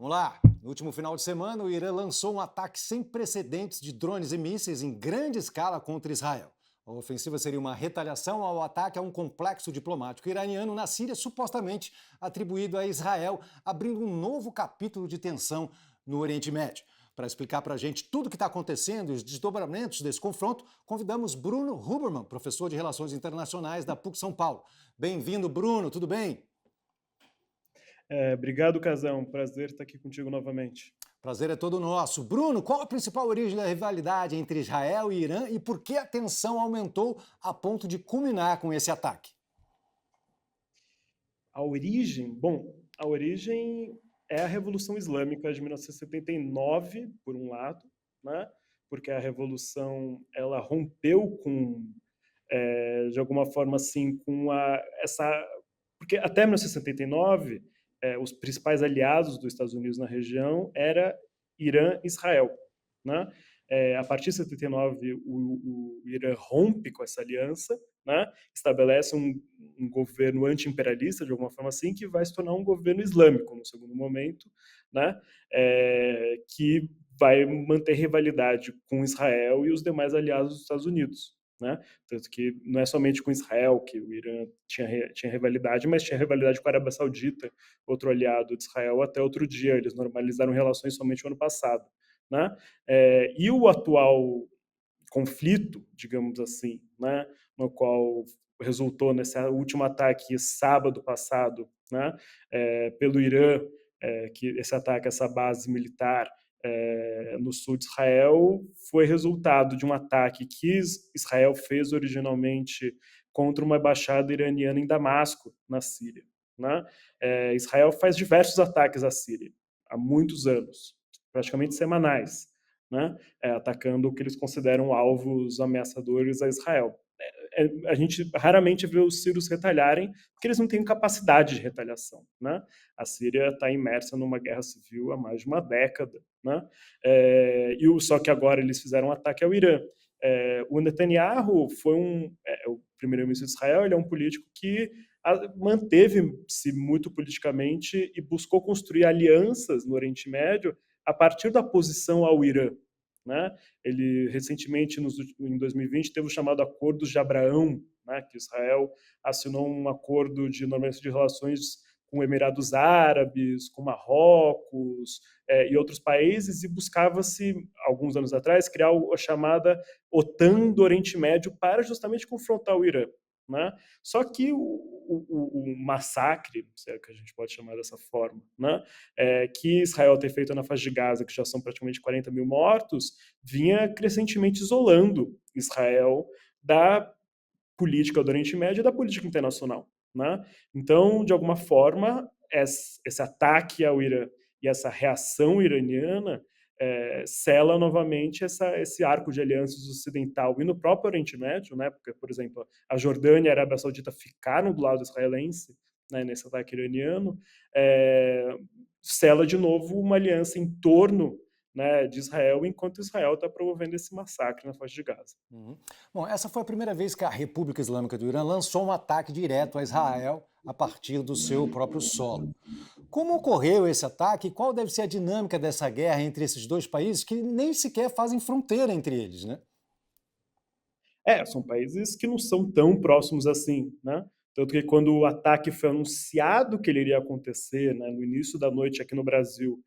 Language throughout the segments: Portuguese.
Vamos lá. No último final de semana, o Irã lançou um ataque sem precedentes de drones e mísseis em grande escala contra Israel. A ofensiva seria uma retaliação ao ataque a um complexo diplomático iraniano na Síria, supostamente atribuído a Israel, abrindo um novo capítulo de tensão no Oriente Médio. Para explicar para a gente tudo o que está acontecendo e os desdobramentos desse confronto, convidamos Bruno Huberman, professor de Relações Internacionais da PUC São Paulo. Bem-vindo, Bruno, tudo bem? Obrigado, Casão. Prazer estar aqui contigo novamente. Prazer é todo nosso. Bruno, qual a principal origem da rivalidade entre Israel e Irã e por que a tensão aumentou a ponto de culminar com esse ataque? A origem é a Revolução Islâmica de 1979, por um lado, né? Porque a revolução ela rompeu com, de alguma forma assim, com porque até 1979 os principais aliados dos Estados Unidos na região era Irã e Israel, né? A partir de 79 o Irã rompe com essa aliança, né? Estabelece um governo anti-imperialista, de alguma forma assim, que vai se tornar um governo islâmico no segundo momento, né? Que vai manter rivalidade com Israel e os demais aliados dos Estados Unidos, né? Tanto que não é somente com Israel que o Irã tinha rivalidade, mas tinha rivalidade com a Arábia Saudita, outro aliado de Israel, até outro dia. Eles normalizaram relações somente no ano passado, né? E o atual conflito, digamos assim, né, no qual resultou nesse último ataque sábado passado, né, pelo Irã, que esse ataque a essa base militar no sul de Israel foi resultado de um ataque que Israel fez originalmente contra uma embaixada iraniana em Damasco, na Síria, né? Israel faz diversos ataques à Síria há muitos anos, praticamente semanais, né? Atacando o que eles consideram alvos ameaçadores a Israel. A gente raramente vê os sírios retalharem, porque eles não têm capacidade de retaliação, né? A Síria está imersa numa guerra civil há mais de uma década, né? Só que agora eles fizeram um ataque ao Irã. O Netanyahu o primeiro-ministro de Israel, ele é um político que manteve-se muito politicamente e buscou construir alianças no Oriente Médio a partir da posição ao Irã, né? Ele recentemente, em 2020, teve o chamado Acordo de Abraão, né? Que Israel assinou um acordo de normalização de relações com Emirados Árabes, com Marrocos e outros países, e buscava-se, alguns anos atrás, criar a chamada OTAN do Oriente Médio para justamente confrontar o Irã, né? Só que o massacre, se é que a gente pode chamar dessa forma, né, que Israel tem feito na faixa de Gaza, que já são praticamente 40 mil mortos, vinha crescentemente isolando Israel da política do Oriente Médio e da política internacional, né? Então, de alguma forma, esse ataque ao Irã e essa reação iraniana sela novamente esse arco de alianças ocidental e no próprio Oriente Médio, né? Porque, por exemplo, a Jordânia e a Arábia Saudita ficaram do lado israelense, né, nesse ataque iraniano, sela de novo uma aliança em torno, né, de Israel, enquanto Israel está promovendo esse massacre na faixa de Gaza. Uhum. Bom, essa foi a primeira vez que a República Islâmica do Irã lançou um ataque direto a Israel a partir do seu próprio solo. Como ocorreu esse ataque e qual deve ser a dinâmica dessa guerra entre esses dois países que nem sequer fazem fronteira entre eles, né? São países que não são tão próximos assim, né? Tanto que quando o ataque foi anunciado que ele iria acontecer, né, no início da noite aqui no Brasil,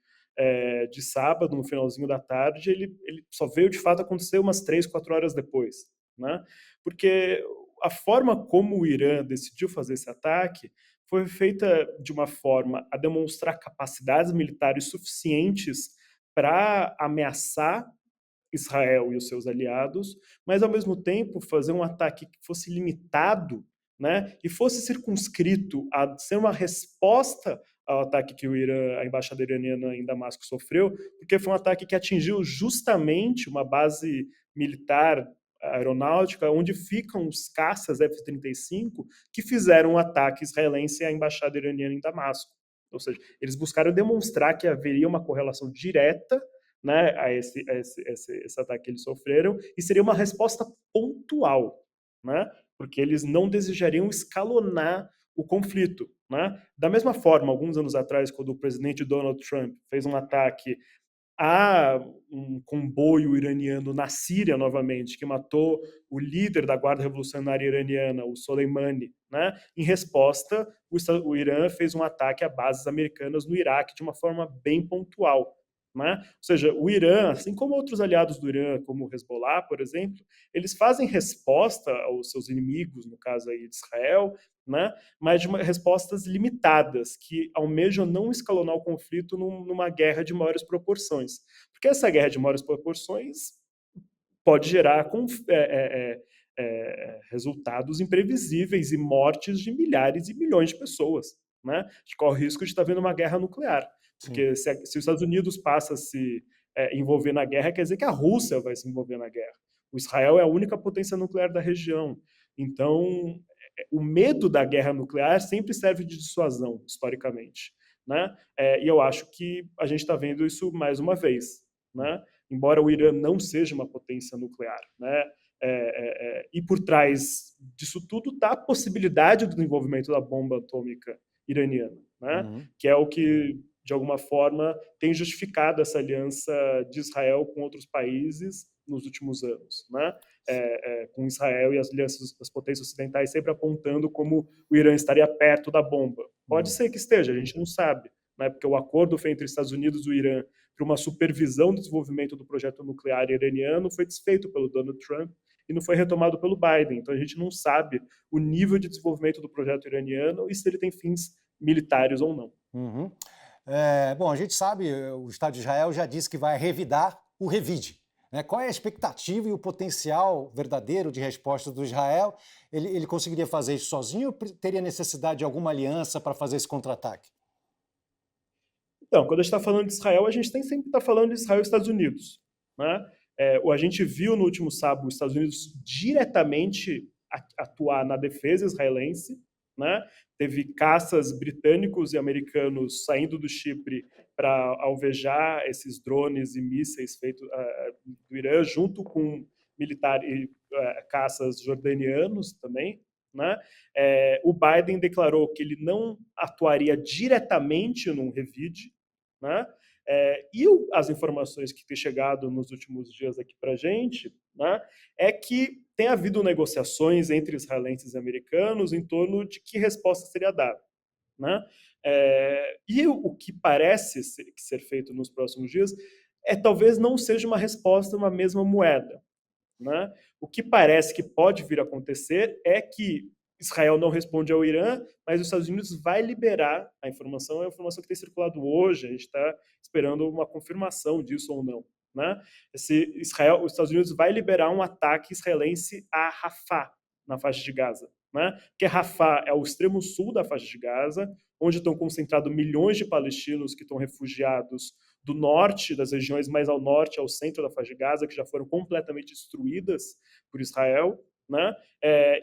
de sábado, no finalzinho da tarde, ele só veio de fato acontecer umas 3, 4 horas depois, né? Porque a forma como o Irã decidiu fazer esse ataque foi feita de uma forma a demonstrar capacidades militares suficientes para ameaçar Israel e os seus aliados, mas ao mesmo tempo fazer um ataque que fosse limitado, né, e fosse circunscrito a ser uma resposta ao ataque que a embaixada iraniana em Damasco sofreu, porque foi um ataque que atingiu justamente uma base militar aeronáutica onde ficam os caças F-35 que fizeram um ataque israelense à embaixada iraniana em Damasco. Ou seja, eles buscaram demonstrar que haveria uma correlação direta, né, a esse ataque que eles sofreram, e seria uma resposta pontual, né, porque eles não desejariam escalonar o conflito. né? Da mesma forma, alguns anos atrás, quando o presidente Donald Trump fez um ataque a um comboio iraniano na Síria novamente, que matou o líder da Guarda Revolucionária Iraniana, o Soleimani, né? Em resposta, o Irã fez um ataque a bases americanas no Iraque de uma forma bem pontual. Né? Ou seja, o Irã, assim como outros aliados do Irã, como o Hezbollah, por exemplo, eles fazem resposta aos seus inimigos, no caso aí de Israel, né? Mas de respostas limitadas, que almejam não escalonar o conflito numa guerra de maiores proporções. Porque essa guerra de maiores proporções pode gerar resultados imprevisíveis e mortes de milhares e milhões de pessoas. Né? A gente corre o risco de estar vendo uma guerra nuclear. Sim. Porque se os Estados Unidos passa a se envolver na guerra, quer dizer que a Rússia vai se envolver na guerra. O Israel é a única potência nuclear da região. Então, o medo da guerra nuclear sempre serve de dissuasão, historicamente. Né? E eu acho que a gente está vendo isso mais uma vez. Né? Embora o Irã não seja uma potência nuclear. Né? E por trás disso tudo está a possibilidade do desenvolvimento da bomba atômica iraniana, né? Que é o que, de alguma forma, tem justificado essa aliança de Israel com outros países nos últimos anos, né? Com Israel e as alianças das potências ocidentais sempre apontando como o Irã estaria perto da bomba. Pode ser que esteja, a gente não sabe, né? Porque o acordo feito entre Estados Unidos e o Irã para uma supervisão do desenvolvimento do projeto nuclear iraniano foi desfeito pelo Donald Trump e não foi retomado pelo Biden. Então a gente não sabe o nível de desenvolvimento do projeto iraniano e se ele tem fins militares ou não. Uhum. Bom, a gente sabe, o Estado de Israel já disse que vai revidar o revide. Né? Qual é a expectativa e o potencial verdadeiro de resposta do Israel? Ele conseguiria fazer isso sozinho ou teria necessidade de alguma aliança para fazer esse contra-ataque? Então, quando a gente está falando de Israel, a gente tem sempre está falando de Israel e Estados Unidos. Né? A gente viu no último sábado os Estados Unidos diretamente atuar na defesa israelense. Né? Teve caças britânicos e americanos saindo do Chipre para alvejar esses drones e mísseis feitos do Irã, junto com militares, caças jordanianos também. Né? O Biden declarou que ele não atuaria diretamente num revide, né? E as informações que têm chegado nos últimos dias aqui para a gente, né, é que tem havido negociações entre israelenses e americanos em torno de que resposta seria dada. Né? E o que parece ser feito nos próximos dias talvez não seja uma resposta uma mesma moeda. Né? O que parece que pode vir a acontecer é que Israel não responde ao Irã, mas os Estados Unidos vai liberar a informação, é uma informação que tem circulado hoje, a gente está esperando uma confirmação disso ou não. Né? Os Estados Unidos vai liberar um ataque israelense a Rafah, na faixa de Gaza. Né? Porque Rafah é o extremo sul da faixa de Gaza, onde estão concentrados milhões de palestinos que estão refugiados do norte, das regiões mais ao norte, ao centro da faixa de Gaza, que já foram completamente destruídas por Israel, né?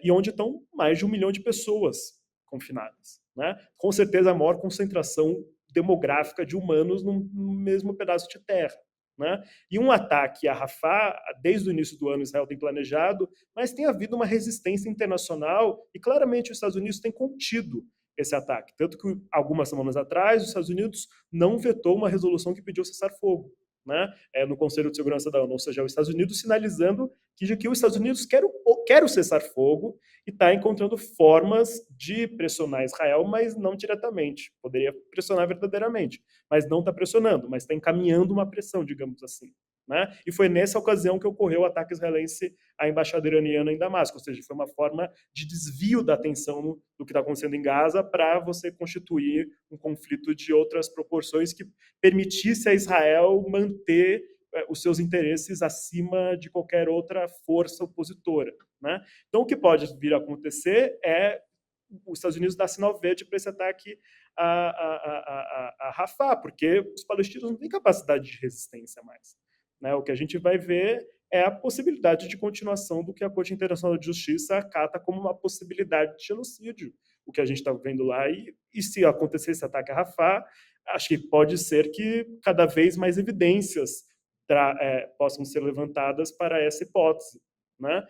E onde estão mais de 1 milhão de pessoas confinadas. Né? Com certeza a maior concentração demográfica de humanos no mesmo pedaço de terra. Né? E um ataque a Rafah, desde o início do ano, Israel tem planejado, mas tem havido uma resistência internacional e claramente os Estados Unidos têm contido esse ataque. Tanto que algumas semanas atrás os Estados Unidos não vetou uma resolução que pediu cessar-fogo, né, no Conselho de Segurança da ONU, ou seja, os Estados Unidos sinalizando que os Estados Unidos quer o cessar-fogo e está encontrando formas de pressionar Israel, mas não diretamente. Poderia pressionar verdadeiramente, mas não está pressionando, mas está encaminhando uma pressão, digamos assim. Né? E foi nessa ocasião que ocorreu o ataque israelense à embaixada iraniana em Damasco, ou seja, foi uma forma de desvio da atenção do que está acontecendo em Gaza para você constituir um conflito de outras proporções que permitisse a Israel manter os seus interesses acima de qualquer outra força opositora. Né? Então, o que pode vir a acontecer é os Estados Unidos dar sinal verde para esse ataque a Rafah, porque os palestinos não têm capacidade de resistência mais. Né? O que a gente vai ver é a possibilidade de continuação do que a Corte Internacional de Justiça acata como uma possibilidade de genocídio, o que a gente está vendo lá. E se acontecer esse ataque a Rafah, acho que pode ser que cada vez mais evidências possam ser levantadas para essa hipótese. Né?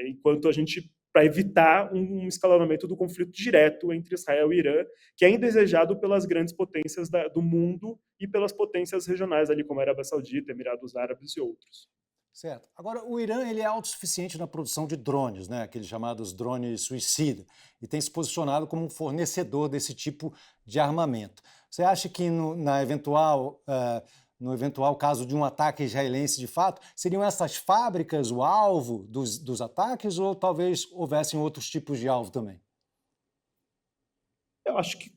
Enquanto a gente para evitar um escalonamento do conflito direto entre Israel e Irã, que é indesejado pelas grandes potências do mundo e pelas potências regionais, ali como a Arábia Saudita, Emirados Árabes e outros. Certo. Agora, o Irã ele é autossuficiente na produção de drones, né? Aqueles chamados drones suicida, e tem se posicionado como um fornecedor desse tipo de armamento. Você acha que no eventual caso de um ataque israelense de fato, seriam essas fábricas o alvo dos ataques ou talvez houvessem outros tipos de alvo também? Eu acho que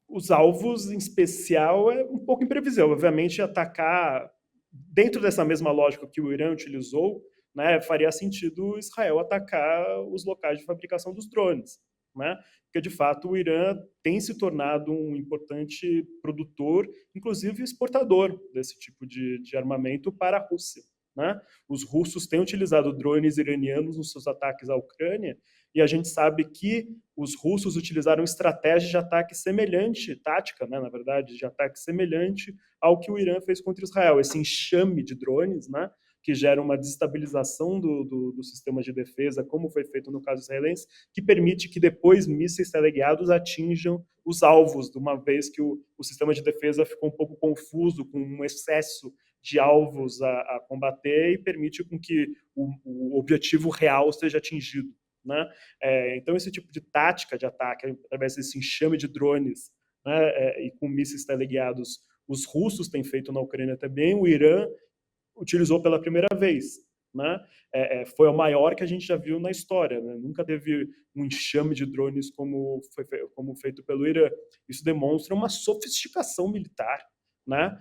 os alvos, em especial, é um pouco imprevisível. Obviamente, atacar dentro dessa mesma lógica que o Irã utilizou, né, faria sentido Israel atacar os locais de fabricação dos drones, né? Porque, de fato, o Irã tem se tornado um importante produtor, inclusive exportador desse tipo de armamento para a Rússia, né? Os russos têm utilizado drones iranianos nos seus ataques à Ucrânia, e a gente sabe que os russos utilizaram estratégia de ataque semelhante, tática, né, na verdade, de ataque semelhante ao que o Irã fez contra Israel. Esse enxame de drones, né, que gera uma desestabilização do sistema de defesa, como foi feito no caso israelense, que permite que depois mísseis teleguiados atinjam os alvos, de uma vez que o sistema de defesa ficou um pouco confuso, com um excesso de alvos a combater, e permite com que o objetivo real seja atingido, né? Então, esse tipo de tática de ataque, através desse enxame de drones, né, e com mísseis teleguiados, os russos têm feito na Ucrânia também, o Irã utilizou pela primeira vez, né? Foi o maior que a gente já viu na história, né? Nunca teve um enxame de drones como feito pelo Irã. Isso demonstra uma sofisticação militar, né?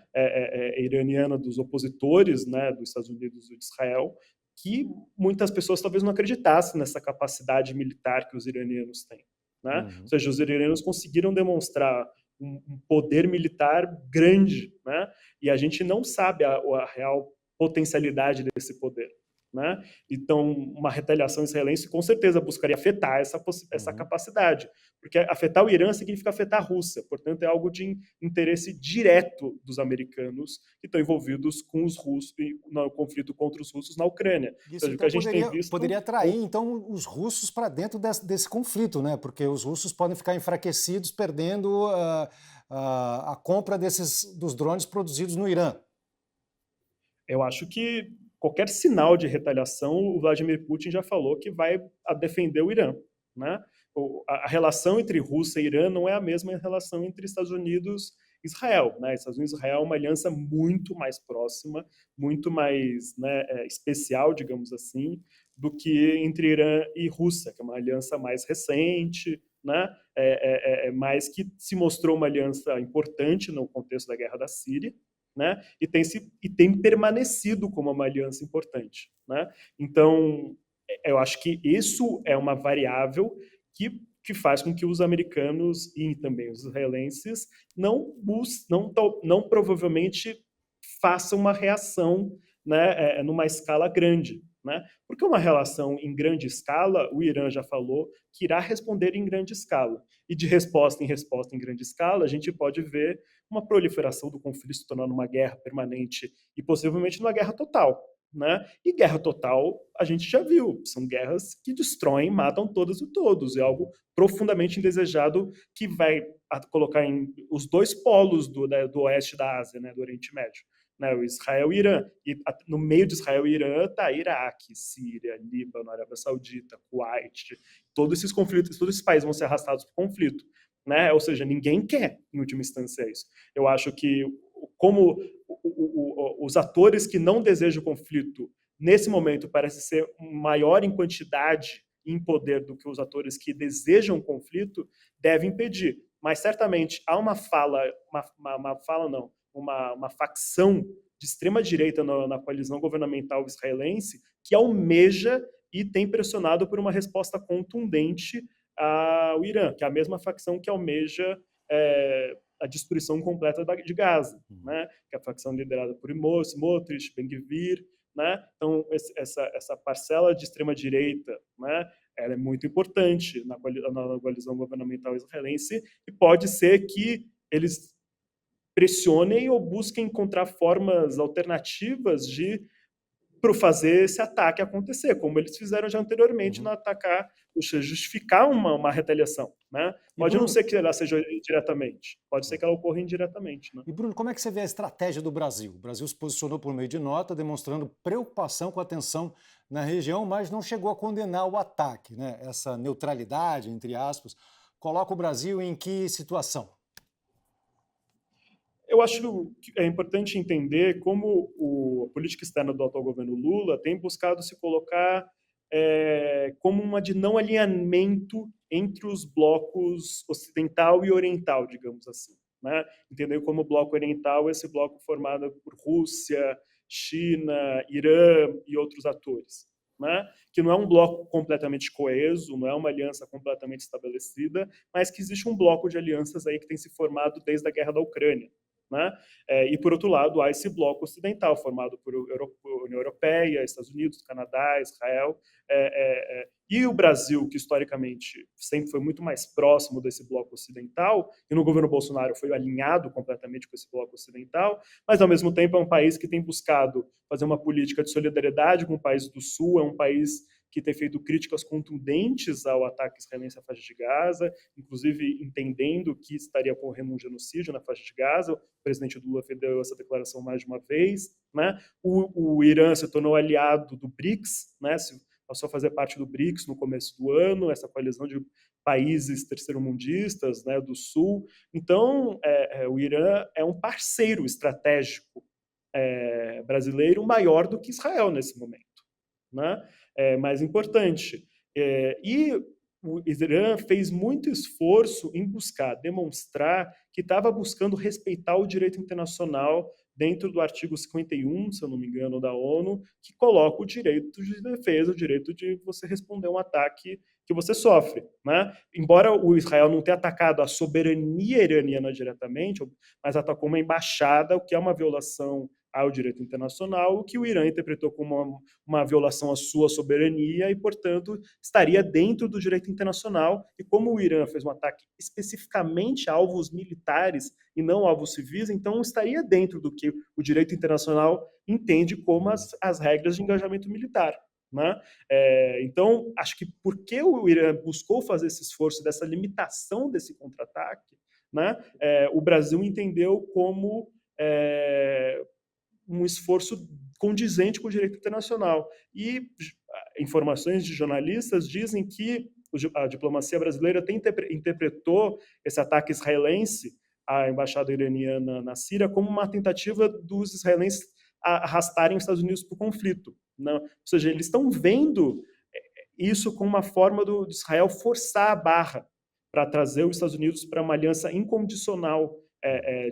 Iraniana dos opositores, né, dos Estados Unidos e de Israel, que muitas pessoas talvez não acreditassem nessa capacidade militar que os iranianos têm, né? Ou seja, os iranianos conseguiram demonstrar um poder militar grande, né? E a gente não sabe a real potencialidade desse poder, né? Então, uma retaliação israelense com certeza buscaria afetar essa capacidade, porque afetar o Irã significa afetar a Rússia, portanto é algo de interesse direto dos americanos que estão envolvidos com os russos no conflito contra os russos na Ucrânia. Isso Ou seja, o que então a gente tem visto poderia atrair então os russos para dentro desse conflito, né? Porque os russos podem ficar enfraquecidos perdendo a compra dos drones produzidos no Irã. Eu acho que qualquer sinal de retaliação, o Vladimir Putin já falou que vai defender o Irã, né? A relação entre Rússia e Irã não é a mesma relação entre Estados Unidos e Israel, né? Estados Unidos e Israel é uma aliança muito mais próxima, muito mais, né, especial, digamos assim, do que entre Irã e Rússia, que é uma aliança mais recente, né? Mais que se mostrou uma aliança importante no contexto da guerra da Síria, né? E tem permanecido como uma aliança importante, né? Então, eu acho que isso é uma variável que faz com que os americanos e também os israelenses não provavelmente façam uma reação, né, numa escala grande, né? Porque uma relação em grande escala, o Irã já falou que irá responder em grande escala. E de resposta em grande escala, a gente pode ver uma proliferação do conflito se tornando uma guerra permanente e possivelmente uma guerra total, né? E guerra total, a gente já viu, são guerras que destroem, matam todas e todos. É algo profundamente indesejado que vai colocar em os dois polos do oeste da Ásia, né, do Oriente Médio, né, o Israel e Irã. E no meio de Israel e Irã está Iraque, Síria, Líbano, Arábia Saudita, Kuwait. Todos esses conflitos, todos esses países vão ser arrastados por conflito, né? Ou seja, ninguém quer, em última instância, isso. Eu acho que como os atores que não desejam o conflito, nesse momento, parecem ser maior em quantidade e em poder do que os atores que desejam o conflito, devem impedir. Mas, certamente, há uma facção de extrema-direita na coalizão governamental israelense que almeja e tem pressionado por uma resposta contundente ao Irã, que é a mesma facção que almeja a destruição completa de Gaza, né? Que é a facção liderada por Smotrich, Ben-Gvir, né? Então, essa parcela de extrema-direita, né, ela é muito importante na coalizão governamental israelense e pode ser que eles pressionem ou busquem encontrar formas alternativas de para fazer esse ataque acontecer, como eles fizeram já anteriormente no atacar, ou seja, justificar uma retaliação, né? E Pode não Bruno, ser que ela seja diretamente, pode ser que ela ocorra indiretamente, né? e Bruno, como é que você vê a estratégia do Brasil? O Brasil se posicionou por meio de nota, demonstrando preocupação com a tensão na região, mas não chegou a condenar o ataque, né? Essa neutralidade, entre aspas, coloca o Brasil em que situação? Eu acho que é importante entender como a política externa do atual governo Lula tem buscado se colocar como uma de não alinhamento entre os blocos ocidental e oriental, digamos assim. Né? Entender como bloco oriental esse bloco formado por Rússia, China, Irã e outros atores. Né? Que não é um bloco completamente coeso, não é uma aliança completamente estabelecida, mas que existe um bloco de alianças aí que tem se formado desde a guerra da Ucrânia. Né? E, por outro lado, há esse bloco ocidental, formado por União Europeia, Estados Unidos, Canadá, Israel, e o Brasil, que historicamente sempre foi muito mais próximo desse bloco ocidental, e no governo Bolsonaro foi alinhado completamente com esse bloco ocidental, mas, ao mesmo tempo, é um país que tem buscado fazer uma política de solidariedade com o país do Sul, é um país que tem feito críticas contundentes ao ataque israelense à faixa de Gaza, inclusive entendendo que estaria ocorrendo um genocídio na faixa de Gaza. O presidente Lula deu essa declaração mais de uma vez. Né? O Irã se tornou aliado do BRICS, né? Passou a fazer parte do BRICS no começo do ano, essa coalizão de países terceiro-mundistas, né, do Sul. Então, o Irã é um parceiro estratégico brasileiro maior do que Israel nesse momento. Né? Mais importante. E o Irã fez muito esforço em buscar demonstrar que estava buscando respeitar o direito internacional dentro do artigo 51, se eu não me engano, da ONU, que coloca o direito de defesa, o direito de você responder a um ataque que você sofre. Né? Embora o Israel não tenha atacado a soberania iraniana diretamente, mas atacou uma embaixada, o que é uma violação ao direito internacional, o que o Irã interpretou como uma violação à sua soberania e, portanto, estaria dentro do direito internacional. E como o Irã fez um ataque especificamente a alvos militares e não alvos civis, então estaria dentro do que o direito internacional entende como as regras de engajamento militar. Né? Então, acho que porque o Irã buscou fazer esse esforço dessa limitação desse contra-ataque, né, o Brasil entendeu como um esforço condizente com o direito internacional. E informações de jornalistas dizem que a diplomacia brasileira interpretou esse ataque israelense à embaixada iraniana na Síria como uma tentativa dos israelenses arrastarem os Estados Unidos para o conflito. Não? Ou seja, eles estão vendo isso como uma forma de Israel forçar a barra para trazer os Estados Unidos para uma aliança incondicional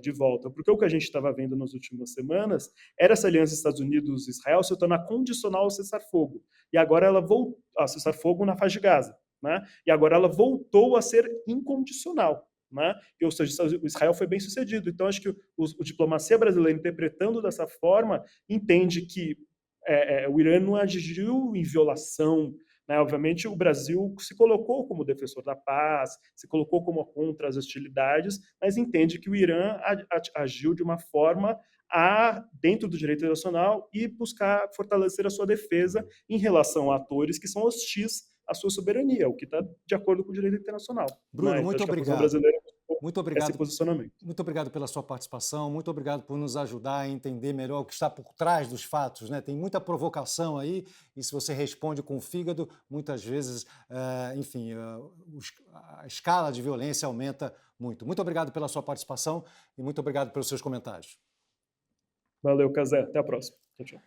de volta. Porque o que a gente estava vendo nas últimas semanas era essa aliança Estados Unidos-Israel se tornar condicional ao cessar-fogo. E agora ela voltou a cessar-fogo na faixa de Gaza. Né? E agora ela voltou a ser incondicional. Né? Ou seja, o Israel foi bem sucedido. Então, acho que a diplomacia brasileira, interpretando dessa forma, entende que o Irã não agiu em violação. Né? Obviamente, o Brasil se colocou como defensor da paz, se colocou como contra as hostilidades, mas entende que o Irã agiu de uma forma dentro do direito internacional e buscar fortalecer a sua defesa em relação a atores que são hostis à sua soberania, o que está de acordo com o direito internacional. Bruno, Né? Então, muito acho que a posição obrigado. brasileira Muito é esse obrigado. posicionamento. Muito obrigado pela sua participação, muito obrigado por nos ajudar a entender melhor o que está por trás dos fatos. Né? Tem muita provocação aí, e se você responde com o fígado, muitas vezes, enfim, a escala de violência aumenta muito. Muito obrigado pela sua participação e muito obrigado pelos seus comentários. Valeu, Cazé. Até a próxima. Tchau, tchau.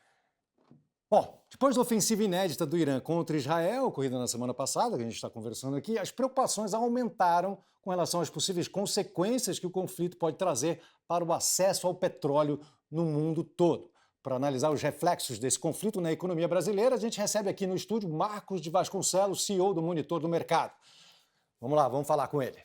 Bom, depois da ofensiva inédita do Irã contra Israel, ocorrida na semana passada, que a gente está conversando aqui, as preocupações aumentaram com relação às possíveis consequências que o conflito pode trazer para o acesso ao petróleo no mundo todo. Para analisar os reflexos desse conflito na economia brasileira, a gente recebe aqui no estúdio Marcos de Vasconcelos, CEO do Monitor do Mercado. Vamos lá, vamos falar com ele.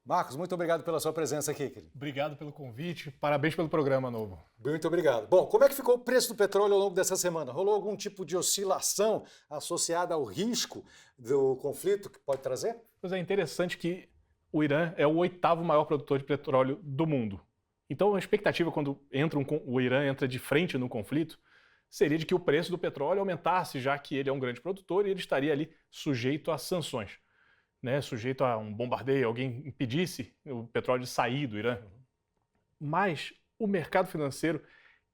Marcos, muito obrigado pela sua presença aqui, querido. Obrigado pelo convite, parabéns pelo programa novo. Muito obrigado. Bom, como é que ficou o preço do petróleo ao longo dessa semana? Rolou algum tipo de oscilação associada ao risco do conflito que pode trazer? Pois é interessante que o Irã é o 8º maior produtor de petróleo do mundo. Então a expectativa quando o Irã entra de frente no conflito seria de que o preço do petróleo aumentasse, já que ele é um grande produtor e ele estaria ali sujeito a sanções, né? Sujeito a um bombardeio, alguém impedisse o petróleo de sair do Irã. Mas o mercado financeiro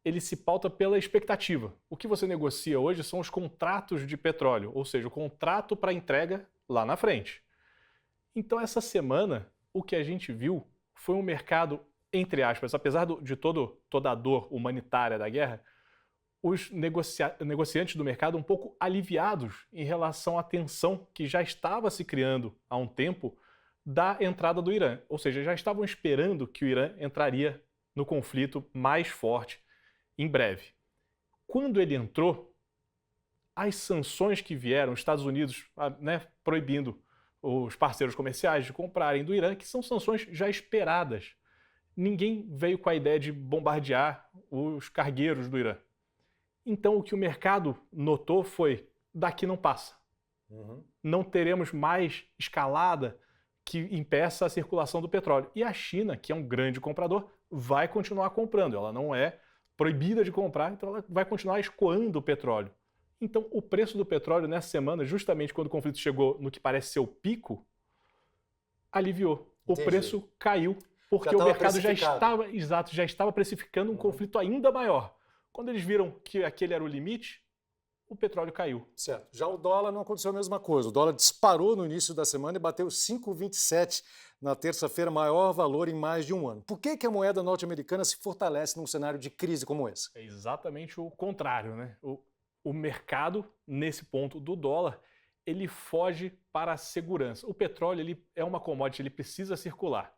ele se pauta pela expectativa. O que você negocia hoje são os contratos de petróleo, ou seja, o contrato para entrega lá na frente. Então essa semana o que a gente viu foi um mercado, entre aspas, apesar de toda a dor humanitária da guerra, os negociantes do mercado um pouco aliviados em relação à tensão que já estava se criando há um tempo da entrada do Irã. Ou seja, já estavam esperando que o Irã entraria no conflito mais forte em breve. Quando ele entrou, as sanções que vieram, os Estados Unidos proibindo os parceiros comerciais de comprarem do Irã, que são sanções já esperadas. Ninguém veio com a ideia de bombardear os cargueiros do Irã. Então, o que o mercado notou foi, daqui não passa. Não teremos mais escalada que impeça a circulação do petróleo. E a China, que é um grande comprador, vai continuar comprando. Ela não é proibida de comprar, então ela vai continuar escoando o petróleo. Então, o preço do petróleo nessa semana, justamente quando o conflito chegou no que parece ser o pico, aliviou. O preço caiu, porque o mercado já estava precificando um conflito ainda maior. Quando eles viram que aquele era o limite, o petróleo caiu. Certo. Já o dólar não aconteceu a mesma coisa. O dólar disparou no início da semana e bateu 5,27 na terça-feira, maior valor em mais de um ano. Por que a moeda norte-americana se fortalece num cenário de crise como esse? É exatamente o contrário, né? O mercado, nesse ponto do dólar, ele foge para a segurança. O petróleo ele é uma commodity, ele precisa circular.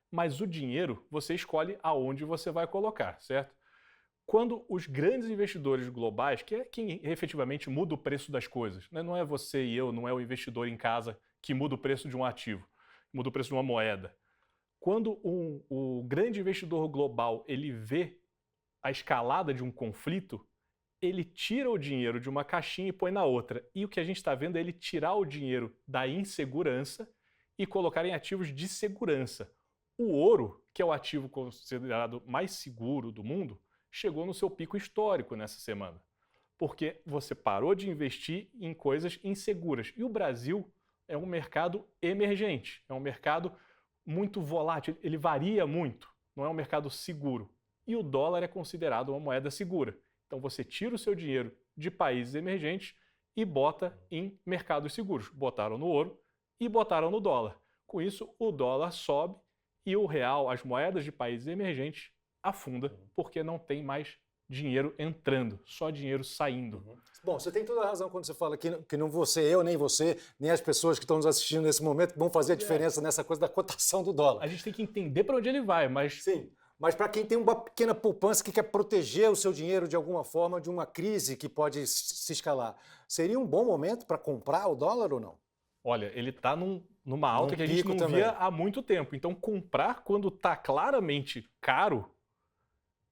Mas o dinheiro, você escolhe aonde você vai colocar, certo? Quando os grandes investidores globais, que é quem efetivamente muda o preço das coisas, né? Não é você e eu, não é o investidor em casa que muda o preço de um ativo, muda o preço de uma moeda. Quando o grande investidor global ele vê a escalada de um conflito, ele tira o dinheiro de uma caixinha e põe na outra. E o que a gente está vendo é ele tirar o dinheiro da insegurança e colocar em ativos de segurança. O ouro, que é o ativo considerado mais seguro do mundo, chegou no seu pico histórico nessa semana, porque você parou de investir em coisas inseguras. E o Brasil é um mercado emergente, é um mercado muito volátil, ele varia muito, não é um mercado seguro. E o dólar é considerado uma moeda segura. Então você tira o seu dinheiro de países emergentes e bota em mercados seguros. Botaram no ouro e botaram no dólar. Com isso, o dólar sobe e o real, as moedas de países emergentes, afunda, porque não tem mais dinheiro entrando, só dinheiro saindo. Bom, você tem toda a razão quando você fala que não você, eu, nem você, nem as pessoas que estão nos assistindo nesse momento vão fazer a diferença nessa coisa da cotação do dólar. A gente tem que entender para onde ele vai, mas... Sim, mas para quem tem uma pequena poupança que quer proteger o seu dinheiro de alguma forma de uma crise que pode se escalar, seria um bom momento para comprar o dólar ou não? Olha, ele está numa alta que a gente não via há muito tempo. Então, comprar quando está claramente caro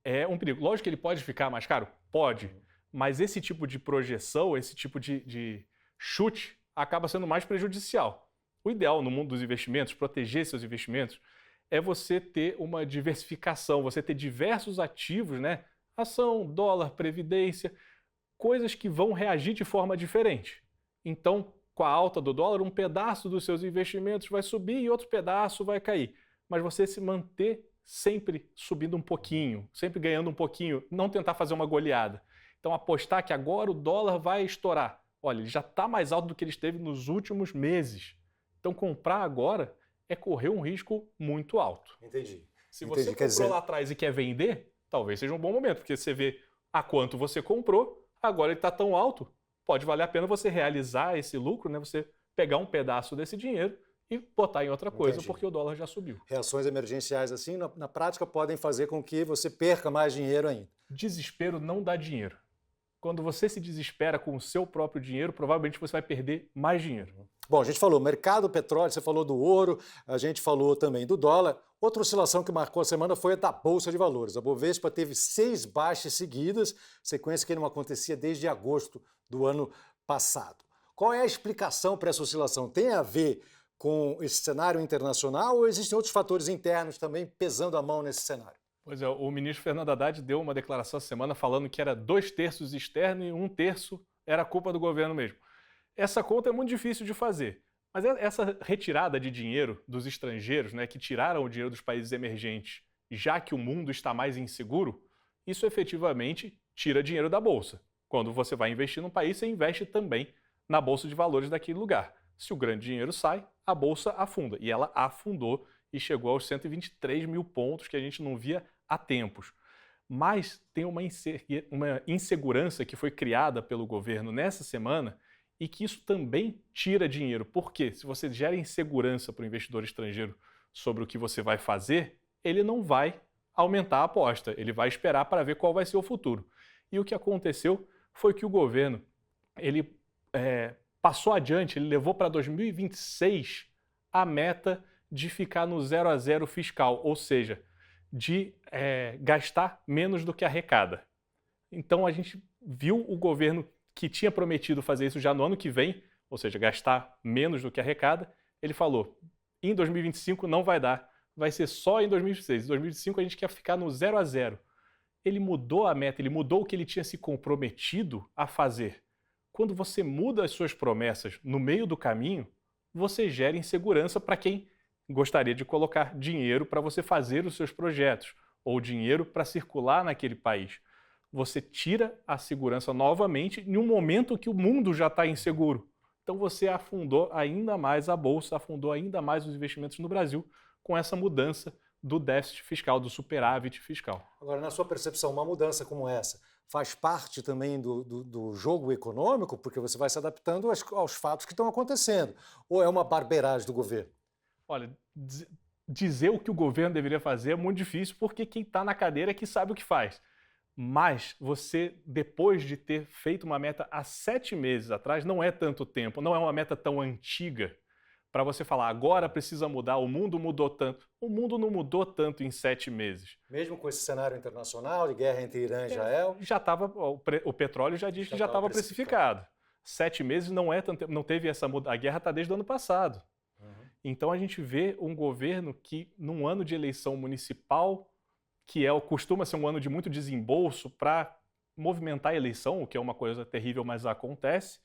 é um perigo. Lógico que ele pode ficar mais caro? Pode. Mas esse tipo de projeção, esse tipo de chute, acaba sendo mais prejudicial. O ideal no mundo dos investimentos, proteger seus investimentos, é você ter uma diversificação, você ter diversos ativos, né? Ação, dólar, previdência, coisas que vão reagir de forma diferente. Então, com a alta do dólar, um pedaço dos seus investimentos vai subir e outro pedaço vai cair. Mas você se manter sempre subindo um pouquinho, sempre ganhando um pouquinho, não tentar fazer uma goleada. Então apostar que agora o dólar vai estourar. Olha, ele já está mais alto do que ele esteve nos últimos meses. Então comprar agora é correr um risco muito alto. Entendi. Se você comprou lá atrás e quer vender, talvez seja um bom momento, porque você vê a quanto você comprou, agora ele está tão alto, pode valer a pena você realizar esse lucro, né? Você pegar um pedaço desse dinheiro e botar em outra coisa, porque o dólar já subiu. Reações emergenciais assim, na prática, podem fazer com que você perca mais dinheiro ainda. Desespero não dá dinheiro. quando você se desespera com o seu próprio dinheiro, provavelmente você vai perder mais dinheiro. Bom, a gente falou mercado petróleo, você falou do ouro, a gente falou também do dólar. Outra oscilação que marcou a semana foi a da Bolsa de Valores. A Bovespa teve 6 baixas seguidas, sequência que não acontecia desde agosto do ano passado. Qual é a explicação para essa oscilação? Tem a ver com esse cenário internacional ou existem outros fatores internos também pesando a mão nesse cenário? Pois é, o ministro Fernando Haddad deu uma declaração essa semana falando que era 2/3 externo e 1/3 era culpa do governo mesmo. Essa conta é muito difícil de fazer, mas essa retirada de dinheiro dos estrangeiros, né, que tiraram o dinheiro dos países emergentes, já que o mundo está mais inseguro, isso efetivamente tira dinheiro da Bolsa. Quando você vai investir num país, você investe também na Bolsa de Valores daquele lugar. Se o grande dinheiro sai, a Bolsa afunda. E ela afundou e chegou aos 123 mil pontos que a gente não via há tempos. Mas tem uma insegurança que foi criada pelo governo nessa semana e que isso também tira dinheiro. Por quê? Se você gera insegurança para o investidor estrangeiro sobre o que você vai fazer, ele não vai aumentar a aposta, ele vai esperar para ver qual vai ser o futuro. E o que aconteceu foi que o governo ele passou adiante, ele levou para 2026 a meta de ficar no 0 a 0 fiscal, ou seja, de gastar menos do que arrecada. Então a gente viu o governo que tinha prometido fazer isso já no ano que vem, ou seja, gastar menos do que arrecada, ele falou, em 2025 não vai dar, vai ser só em 2026. Em 2025 a gente quer ficar no 0 a 0. Ele mudou a meta, ele mudou o que ele tinha se comprometido a fazer. Quando você muda as suas promessas no meio do caminho, você gera insegurança para quem gostaria de colocar dinheiro para você fazer os seus projetos ou dinheiro para circular naquele país. Você tira a segurança novamente em um momento que o mundo já está inseguro. Então você afundou ainda mais a Bolsa, afundou ainda mais os investimentos no Brasil com essa mudança do déficit fiscal, do superávit fiscal. Agora, na sua percepção, uma mudança como essa faz parte também do jogo econômico, porque você vai se adaptando aos fatos que estão acontecendo? Ou é uma barbeiragem do governo? Olha, dizer o que o governo deveria fazer é muito difícil, porque quem está na cadeira é que sabe o que faz. Mas você, depois de ter feito uma meta há 7 meses atrás, não é tanto tempo, não é uma meta tão antiga, para você falar, agora precisa mudar, o mundo mudou tanto. O mundo não mudou tanto em 7 meses. Mesmo com esse cenário internacional de guerra entre Irã e Israel? Já estava, o petróleo já diz que já estava precificado. 7 meses não é tanto tempo, não teve essa mudança. A guerra está desde o ano passado. Então a gente vê um governo que, num ano de eleição municipal, que costuma ser um ano de muito desembolso para movimentar a eleição, o que é uma coisa terrível, mas acontece,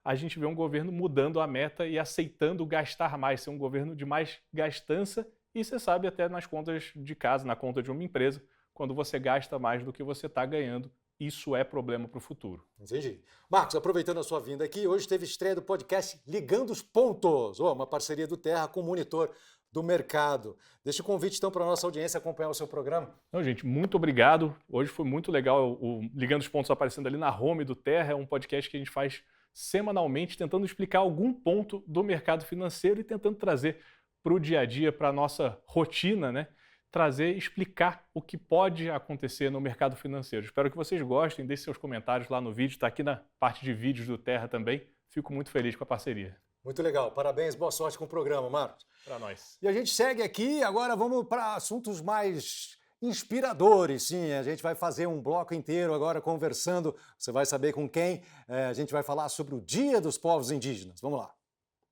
a gente vê um governo mudando a meta e aceitando gastar mais, ser um governo de mais gastança, e você sabe até nas contas de casa, na conta de uma empresa, quando você gasta mais do que você está ganhando, isso é problema para o futuro. Entendi. Marcos, aproveitando a sua vinda aqui, hoje teve estreia do podcast Ligando os Pontos, uma parceria do Terra com o Monitor do Mercado. Deixa o convite, então, para a nossa audiência acompanhar o seu programa. Não, gente, muito obrigado. Hoje foi muito legal o Ligando os Pontos aparecendo ali na home do Terra. É um podcast que a gente faz semanalmente, tentando explicar algum ponto do mercado financeiro e tentando trazer para o dia a dia, para a nossa rotina, né? Explicar o que pode acontecer no mercado financeiro. Espero que vocês gostem, deixem seus comentários lá no vídeo, está aqui na parte de vídeos do Terra também. Fico muito feliz com a parceria. Muito legal, parabéns, boa sorte com o programa, Marcos. Para nós. E a gente segue aqui, agora vamos para assuntos mais inspiradores, sim. A gente vai fazer um bloco inteiro agora conversando, você vai saber com quem. A gente vai falar sobre o Dia dos Povos Indígenas. Vamos lá.